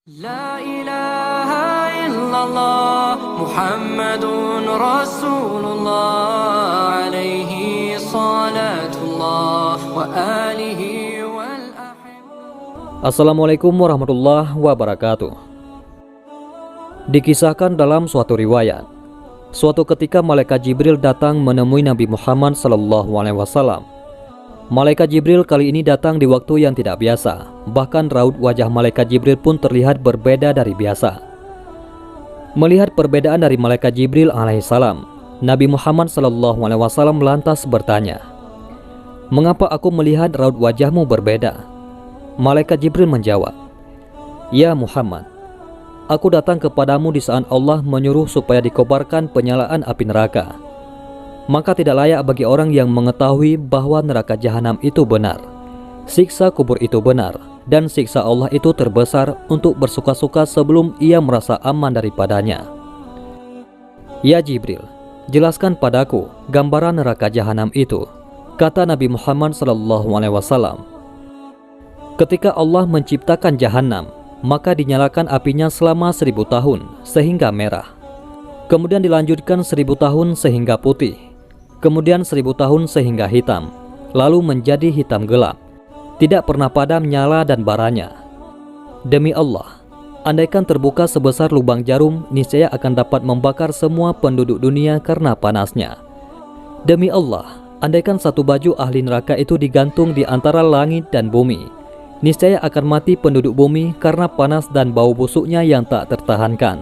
لا إله إلا الله محمد رسول الله عليه صلاة الله وآله والأحبة. Assalamualaikum warahmatullahi wabarakatuh. Dikisahkan dalam suatu riwayat, suatu ketika malaikat Jibril datang menemui Nabi Muhammad SAW. Malaikat Jibril kali ini datang di waktu yang tidak biasa. Bahkan raut wajah malaikat Jibril pun terlihat berbeda dari biasa. Melihat perbedaan dari malaikat Jibril alaihissalam, Nabi Muhammad SAW lantas bertanya, "Mengapa aku melihat raut wajahmu berbeda?" Malaikat Jibril menjawab, "Ya Muhammad, aku datang kepadamu di saat Allah menyuruh supaya dikobarkan penyalaan api neraka. Maka tidak layak bagi orang yang mengetahui bahwa neraka jahanam itu benar, siksa kubur itu benar, dan siksa Allah itu terbesar untuk bersuka-suka sebelum ia merasa aman daripadanya. Ya Jibril, jelaskan padaku gambaran neraka jahanam itu," kata Nabi Muhammad SAW. Ketika Allah menciptakan jahanam, maka dinyalakan apinya selama 1000 tahun sehingga merah. Kemudian dilanjutkan 1000 tahun sehingga putih. Kemudian 1000 tahun sehingga hitam, lalu menjadi hitam gelap, tidak pernah padam nyala dan baranya. Demi Allah, andaikan terbuka sebesar lubang jarum, niscaya akan dapat membakar semua penduduk dunia karena panasnya. Demi Allah, andaikan satu baju ahli neraka itu digantung di antara langit dan bumi, niscaya akan mati penduduk bumi karena panas dan bau busuknya yang tak tertahankan.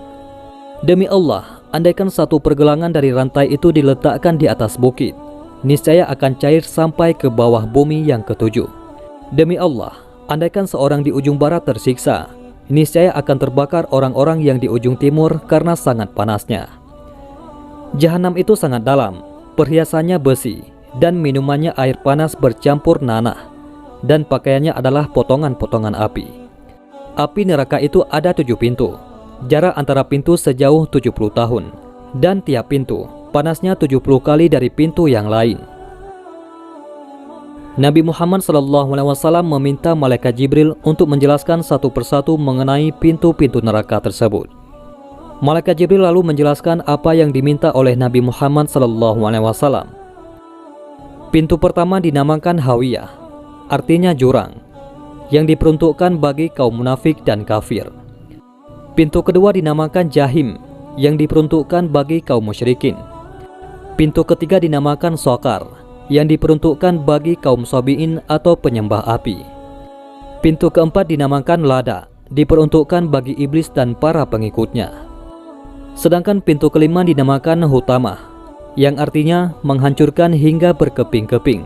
Demi Allah, andaikan satu pergelangan dari rantai itu diletakkan di atas bukit, niscaya akan cair sampai ke bawah bumi yang ketujuh. Demi Allah, andaikan seorang di ujung barat tersiksa, niscaya akan terbakar orang-orang yang di ujung timur karena sangat panasnya. Jahanam itu sangat dalam, perhiasannya besi, dan minumannya air panas bercampur nanah, dan pakaiannya adalah potongan-potongan api. Api neraka itu ada 7 pintu. Jarak antara pintu sejauh 70 tahun, dan tiap pintu panasnya 70 kali dari pintu yang lain. Nabi Muhammad SAW meminta malaikat Jibril untuk menjelaskan satu persatu mengenai pintu-pintu neraka tersebut. Malaikat Jibril lalu menjelaskan apa yang diminta oleh Nabi Muhammad SAW. Pintu pertama dinamakan Hawiyah, artinya jurang, yang diperuntukkan bagi kaum munafik dan kafir. Pintu kedua dinamakan Jahim, yang diperuntukkan bagi kaum musyrikin. Pintu ketiga dinamakan Sokar, yang diperuntukkan bagi kaum Sabi'in atau penyembah api. Pintu keempat dinamakan Lada, diperuntukkan bagi iblis dan para pengikutnya. Sedangkan pintu kelima dinamakan Hutamah, yang artinya menghancurkan hingga berkeping-keping,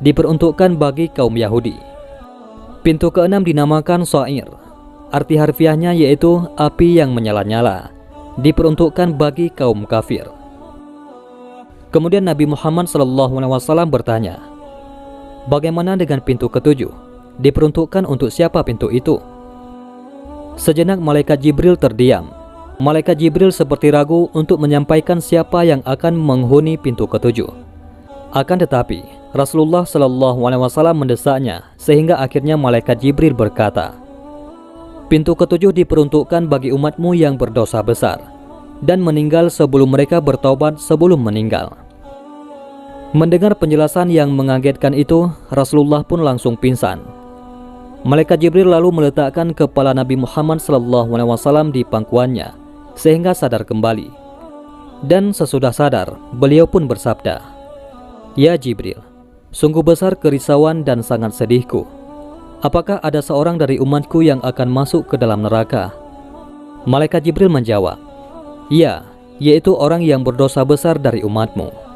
diperuntukkan bagi kaum Yahudi. Pintu keenam dinamakan Sa'ir, arti harfiahnya yaitu api yang menyala-nyala, diperuntukkan bagi kaum kafir. Kemudian Nabi Muhammad SAW bertanya, "Bagaimana dengan pintu ketujuh? Diperuntukkan untuk siapa pintu itu?" Sejenak malaikat Jibril terdiam. Malaikat Jibril seperti ragu untuk menyampaikan siapa yang akan menghuni pintu ketujuh. Akan tetapi Rasulullah SAW mendesaknya, sehingga akhirnya malaikat Jibril berkata, "Pintu ketujuh diperuntukkan bagi umatmu yang berdosa besar dan meninggal sebelum mereka bertaubat sebelum meninggal." Mendengar penjelasan yang mengagetkan itu, Rasulullah pun langsung pingsan. Malaikat Jibril lalu meletakkan kepala Nabi Muhammad SAW di pangkuannya sehingga sadar kembali. Dan sesudah sadar, beliau pun bersabda, "Ya Jibril, sungguh besar kerisauan dan sangat sedihku. Apakah ada seorang dari umatku yang akan masuk ke dalam neraka?" Malaikat Jibril menjawab, "Ya, yaitu orang yang berdosa besar dari umatmu."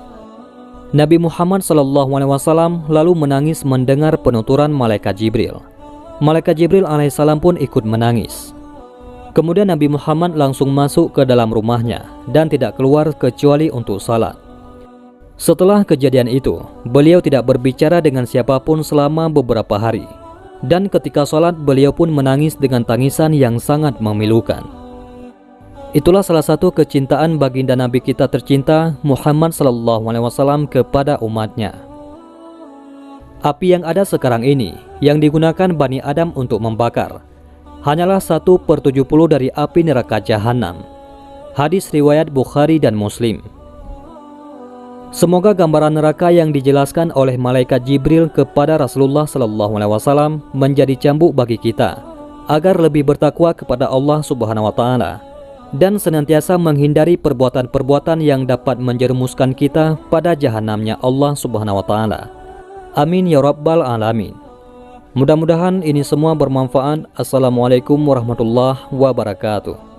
Nabi Muhammad SAW lalu menangis mendengar penuturan malaikat Jibril. Malaikat Jibril alaihissalam pun ikut menangis. Kemudian Nabi Muhammad langsung masuk ke dalam rumahnya dan tidak keluar kecuali untuk salat. Setelah kejadian itu, beliau tidak berbicara dengan siapapun selama beberapa hari. Dan ketika sholat, beliau pun menangis dengan tangisan yang sangat memilukan. Itulah salah satu kecintaan baginda Nabi kita tercinta Muhammad SAW kepada umatnya. Api yang ada sekarang ini, yang digunakan Bani Adam untuk membakar, hanyalah 1/70 dari api neraka jahanam. Hadis riwayat Bukhari dan Muslim. Semoga gambaran neraka yang dijelaskan oleh malaikat Jibril kepada Rasulullah SAW menjadi cambuk bagi kita, agar lebih bertakwa kepada Allah Subhanahu wa Ta'ala dan senantiasa menghindari perbuatan-perbuatan yang dapat menjerumuskan kita pada jahanamnya Allah Subhanahu wa Ta'ala. Amin ya rabbal alamin. Mudah-mudahan ini semua bermanfaat. Assalamualaikum warahmatullahi wabarakatuh.